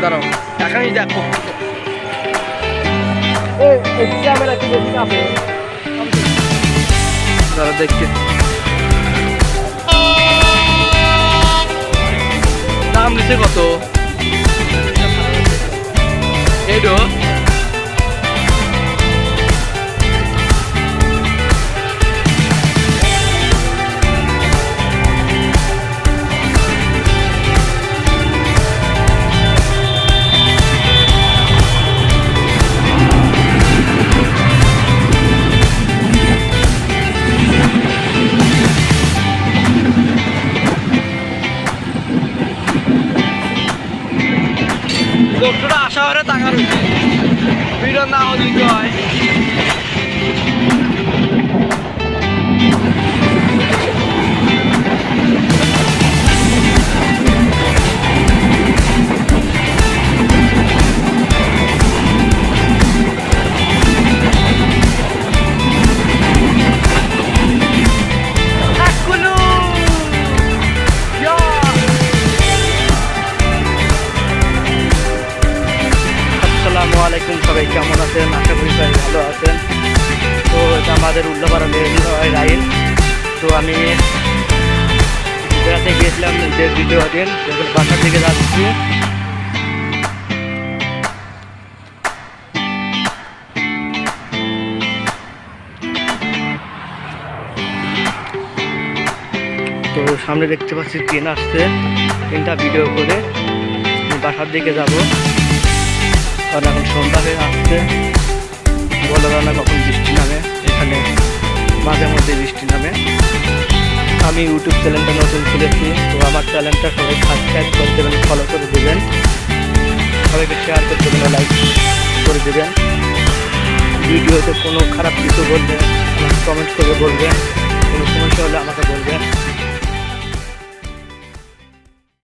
দাঁড়াও এখনই দেখো দাঁড়া দেখছি দাম নিচ্ছে কত এইটো লোকটা আশা করে টাকা রয়েছে ভিড় না হলে কি হয় আসসালামু আলাইকুম সবাই কেমন আছেন আশা করি সবাই ভালো আছেন তো এটা আমাদের উল্লাপাড়া রাইল তো আমি বেড়াতে গিয়েছিলাম যে দ্বিতীয় দিন যখন বাসার দিকে যাচ্ছি তো সামনে দেখতে পাচ্ছি ট্রেন আসছে ট্রেনটা ভিডিও করে বাসার দিকে যাব কারণ এখন সন্ধ্যা হয়ে আসছে বলা যায় না কখন বৃষ্টি নামে এখানে মাঝে মধ্যে বৃষ্টি নামে আমি ইউটিউব চ্যানেলটা নতুন খুলেছি তো আমার চ্যানেলটা সবাই সাবস্ক্রাইব করে দেবেন ফলো করে দেবেন সবাইকে শেয়ার করে দেবেন লাইক করে দেবেন ভিডিওতে কোনো খারাপ কিছু বললে আমাকে কমেন্ট করে বলবেন কোনো সমস্যা হলে